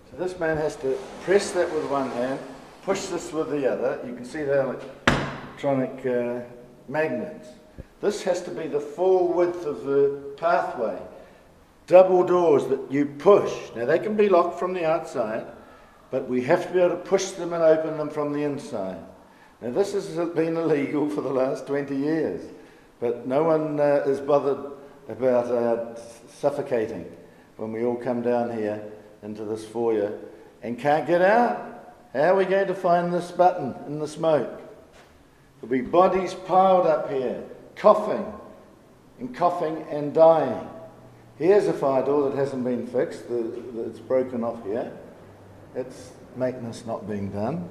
So this man has to press that with one hand, push this with the other. You can see they're electronic magnets. This has to be the full width of the pathway. Double doors that you push. Now they can be locked from the outside, but we have to be able to push them and open them from the inside. Now this has been illegal for the last 20 years, but no one is bothered about suffocating when we all come down here into this foyer and can't get out. How are we going to find this button in the smoke? There'll be bodies piled up here, coughing and dying. Here's a fire door that hasn't been fixed, it's broken off here. It's maintenance not being done.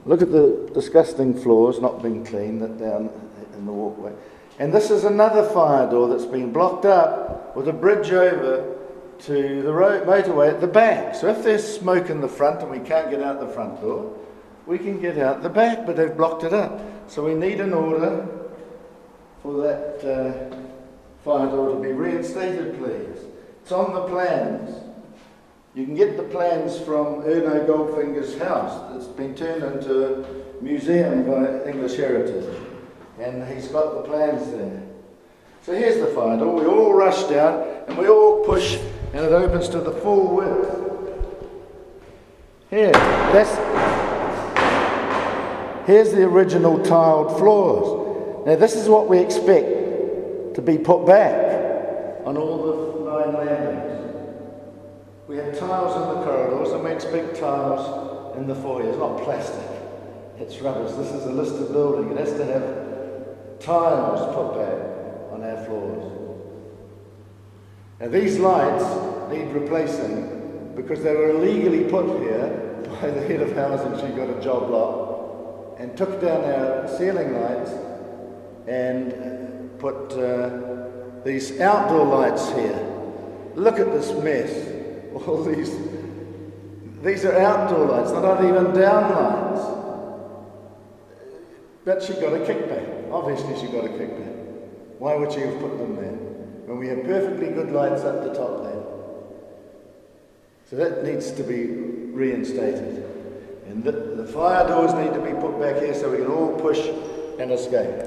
Look at the disgusting floors not being cleaned down in the walkway. And this is another fire door that's been blocked up with a bridge over to the motorway at the back. So if there's smoke in the front and we can't get out the front door, we can get out the back, but they've blocked it up. So we need an order for that fire door to be reinstated, please. It's on the plans. You can get the plans from Erno Goldfinger's house. It's been turned into a museum by English Heritage. And he's got the plans there. So here's the fire door. We all rush down and we all push and it opens to the full width. Here's the original tiled floors. Now this is what we expect to be put back on all the 9 landings. We have tiles in the corridors and we expect tiles in the foyer. It's not plastic, it's rubbish. This is a listed building. It has to have tiles put back on our floors. Now these lights need replacing because they were illegally put here by the head of housing. She got a job lot and took down our ceiling lights and put these outdoor lights here. Look at this mess. All these are outdoor lights, they're not even down lights. But she got a kickback. Obviously she got a kickback. Why would she have put them there when we have perfectly good lights up the top there? So that needs to be reinstated. And the fire doors need to be put back here so we can all push and escape.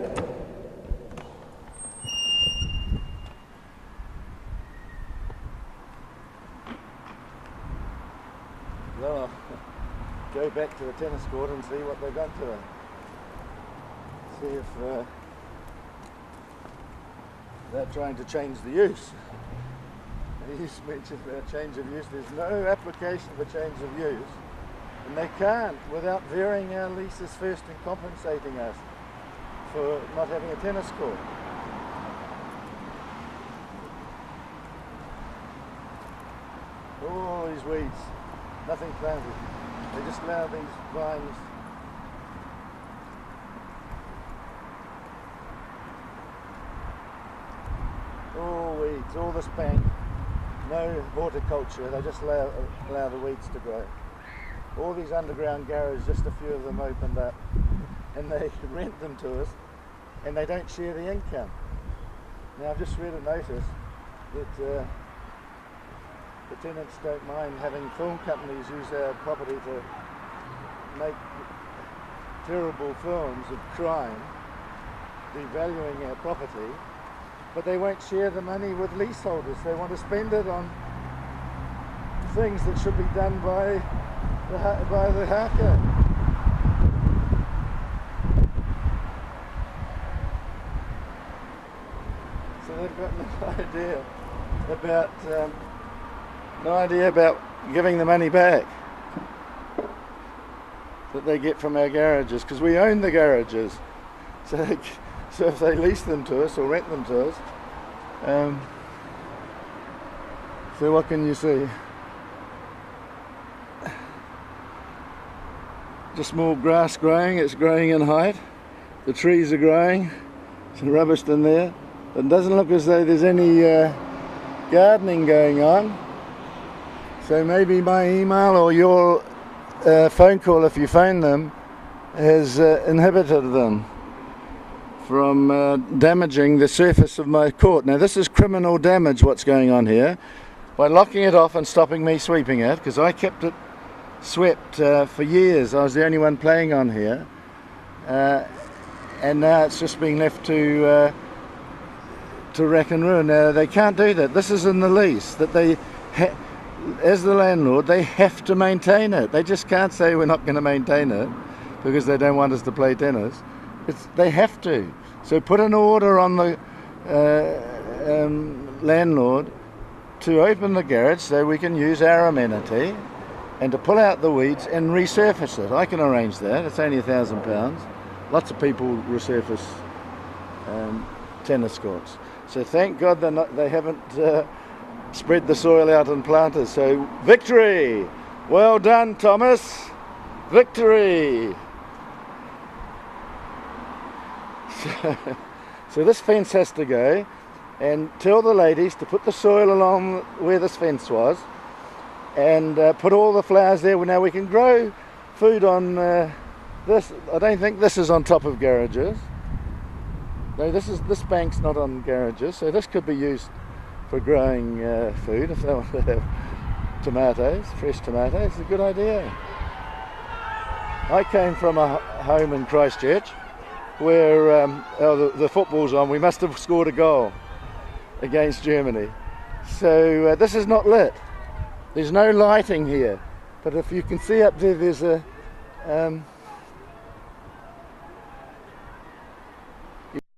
Well, go back to the tennis court and see what they've done to it. See if they're trying to change the use. He mentioned about change of use. There's no application for change of use, and they can't without varying our leases first and compensating us for not having a tennis court. All these weeds, nothing planted. They just allow these vines. All weeds, all this bank, no horticulture, they just allow the weeds to grow. All these underground garages, just a few of them opened up, and they rent them to us, and they don't share the income. Now I've just read a notice that the tenants don't mind having film companies use our property to make terrible films of crime, devaluing our property, but they won't share the money with leaseholders. They want to spend it on things that should be done by the haka. So they've got no idea about giving the money back that they get from our garages, because we own the garages. So if they lease them to us or rent them to us, so what can you see? Just more grass growing, it's growing in height. The trees are growing, some rubbish in there. It doesn't look as though there's any gardening going on. So maybe my email or your phone call, if you phone them, has inhibited them from damaging the surface of my court. Now this is criminal damage, what's going on here, by locking it off and stopping me sweeping it, because I kept it swept for years. I was the only one playing on here, and now it's just being left to rack and ruin. They can't do that. This is in the lease that they, as the landlord, they have to maintain it. They just can't say we're not going to maintain it because they don't want us to play tennis. They have to. So put an order on the landlord to open the garage so we can use our amenity, and to pull out the weeds and resurface it. I can arrange that. It's only £1,000. Lots of people resurface tennis courts. So thank God they haven't spread the soil out in planters. So victory! Well done, Thomas. Victory! So this fence has to go, and tell the ladies to put the soil along where this fence was, and put all the flowers there. Now we can grow food on this. I don't think this is on top of garages. No, this bank's not on garages, so this could be used for growing food if they want to have tomatoes, fresh tomatoes. It's a good idea. I came from a home in Christchurch where the football's on. We must have scored a goal against Germany. So this is not lit. There's no lighting here. But if you can see up there, there's a